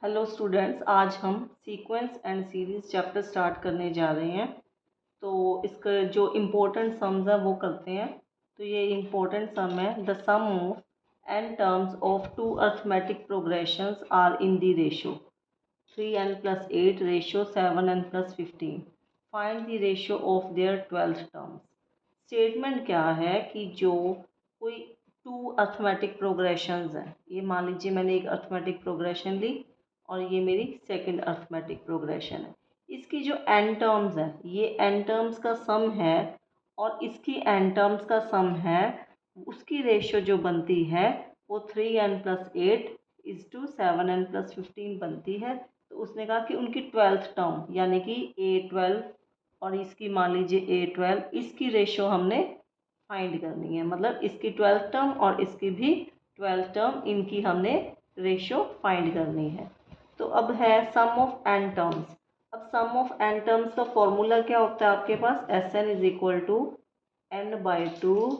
Hello students, आज हम sequence and series chapter start करने जा रहे हैं। तो इसका जो इम्पोर्टेंट सम्स है वो करते हैं। तो ये इम्पोर्टेंट सम है, the sum of n terms of two arithmetic progressions are in the ratio 3n+8 ratio 7n+15। Find the ratio of their 12th terms. Statement क्या है कि जो कोई टू अर्थमेटिक प्रोग्रेशंस हैं, ये मान लीजिए मैंने एक अर्थमेटिक प्रोग्रेशन ली और ये मेरी सेकंड अर्थमेटिक प्रोग्रेशन है। इसकी जो एन टर्म्स है, ये एन टर्म्स का सम है और इसकी एन टर्म्स का सम है। उसकी रेशो जो बनती है वो 3n+8:7n+15 बनती है। तो उसने कहा कि उनकी 12th टर्म यानी कि A12 और इसकी मान लीजिए A12, इसकी रेशो हमने फाइंड करनी है। मतलब इसकी 12th टर्म और इसकी भी 12th टर्म, इनकी हमने रेशो फाइंड करनी है। तो अब है सम ऑफ एन टर्म्स। अब सम ऑफ एन टर्म्स का फॉर्मूला क्या होता है आपके पास? Sn=n/2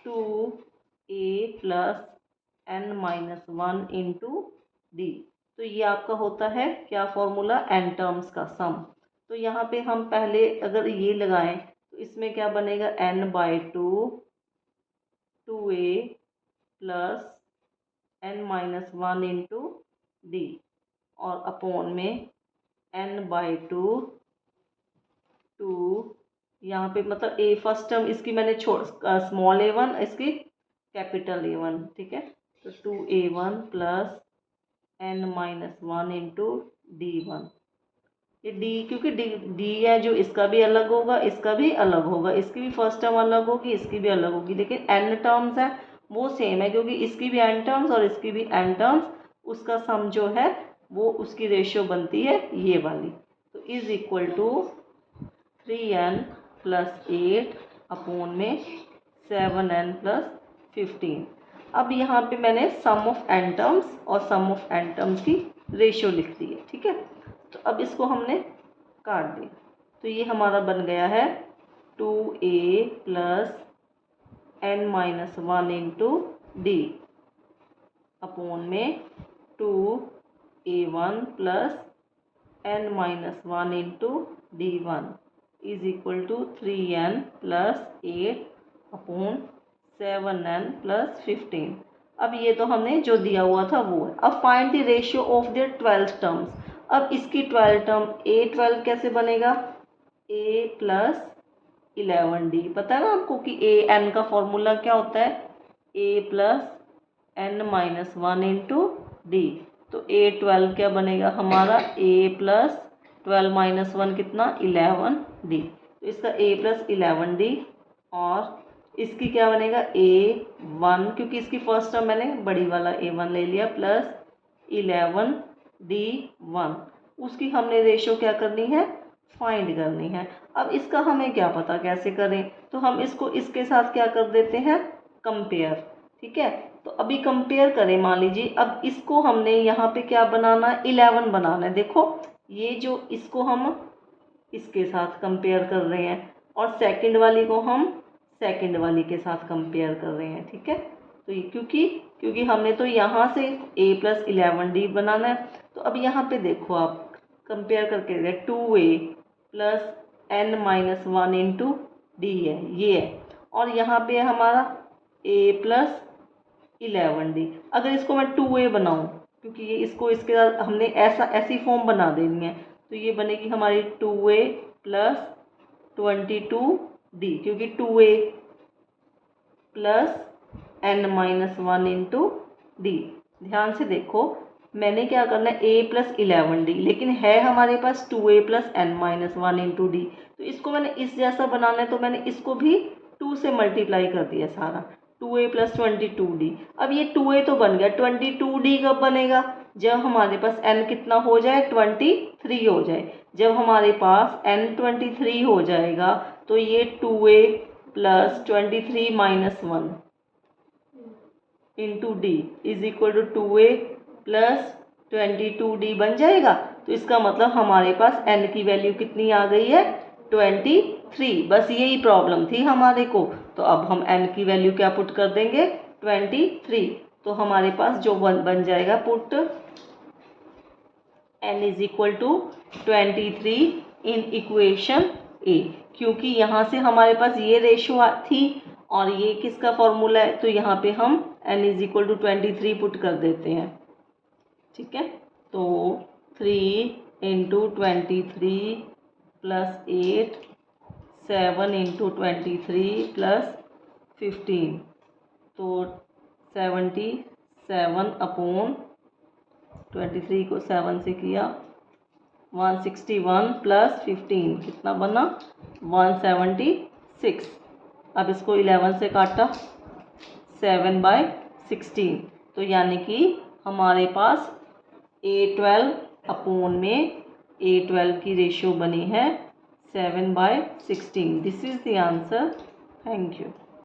2a+n-1 into D. तो ये आपका होता है क्या फॉर्मूला? एन टर्म्स का सम। तो यहाँ पे हम पहले अगर ये लगाएं तो इसमें क्या बनेगा? n/2 2a+n-1 इंटू डी और अपॉन में n/2 2, यहाँ पे मतलब a फर्स्ट टर्म इसकी मैंने स्मॉल a1, इसकी कैपिटल A1, ठीक है। तो 2a1 + n-1 इंटू d1। ये d, क्योंकि d है जो इसका भी अलग होगा, इसका भी अलग होगा, इसकी भी फर्स्ट टर्म अलग होगी, इसकी भी अलग होगी, लेकिन n टर्म्स है वो सेम है क्योंकि इसकी भी n टर्म्स और इसकी भी n टर्म्स, उसका सम जो है वो उसकी रेशियो बनती है ये वाली। तो is equal to 3n+8 upon में 7n+15। अब यहाँ पे मैंने सम ऑफ एन टर्म्स और सम ऑफ एन टर्म्स की रेशियो लिख दी है, ठीक है। तो अब इसको हमने काट दिया, तो ये हमारा बन गया है 2a+n-1 इंटू डी अपॉन में 2a1 +n-1 into d1 is equal to 3n+8 upon 7n+15। अब ये तो हमने जो दिया हुआ था वो है। अब find the ratio of their 12th terms. अब इसकी 12 टर्म a12 कैसे बनेगा? a+11d। पता है ना आपको कि an का फॉर्मूला क्या होता है? a+n-1 into D. तो a12 क्या बनेगा हमारा? a+12-1 कितना? 11d। तो इसका a+11d और इसकी क्या बनेगा? a1, क्योंकि इसकी फर्स्ट टर्म मैंने बड़ी वाला a1 ले लिया, +11d1। उसकी हमने रेशो क्या करनी है? फाइंड करनी है। अब इसका हमें क्या पता कैसे करें? तो हम इसको इसके साथ क्या कर देते हैं? कंपेयर, ठीक है। तो अभी कंपेयर करें, मान लीजिए अब इसको हमने यहाँ पे क्या बनाना है? 11 बनाना है। देखो ये जो इसको हम इसके साथ कंपेयर कर रहे हैं और सेकंड वाली को हम सेकंड वाली के साथ कंपेयर कर रहे हैं, ठीक है। तो ये क्योंकि हमने तो यहाँ से a+11d बनाना है। तो अब यहाँ पे देखो आप कंपेयर करके देखें, 2a+n-1 इंटू डी है, ये है, और यहाँ पे हमारा a+11d। अगर इसको मैं 2a बनाऊँ, क्योंकि ये इसको इसके साथ हमने ऐसी फॉर्म बना देनी है, तो ये बनेगी हमारी 2a+22d, क्योंकि 2a+n-1 इंटू डी। ध्यान से देखो, मैंने क्या करना है? a+11d, लेकिन है हमारे पास 2a+n-1 इंटू डी। तो इसको मैंने इस जैसा बनाना है, तो मैंने इसको भी 2 से मल्टीप्लाई कर दिया सारा, 2a+22d। अब ये 2a तो बन गया, 22d कब बनेगा? जब हमारे पास n कितना हो जाए? 23 हो जाए। जब हमारे पास n 23 हो जाएगा तो ये 2a+23-1 into d is equal to 2a+22d बन जाएगा। तो इसका मतलब हमारे पास n की वैल्यू कितनी आ गई है? 23। बस यही प्रॉब्लम थी हमारे को। तो अब हम n की वैल्यू क्या पुट कर देंगे? 23। तो हमारे पास जो बन जाएगा put n is equal to 23 in equation A, क्योंकि यहाँ से हमारे पास ये रेशो थी और ये किसका फॉर्मूला है, तो यहाँ पे हम n is equal to 23 put कर देते हैं। ठीक है, तो 3 इंटू 23 प्लस 8, 7 इंटू 23 प्लस 15, तो 77 अपॉन 23 को 7 से किया 161 प्लस 15 कितना बना 176। अब इसको 11 से काटा 7/16, तो यानी कि हमारे पास A12 अपॉन में A12 की रेशियो बनी है 7/16। This is the answer. Thank you.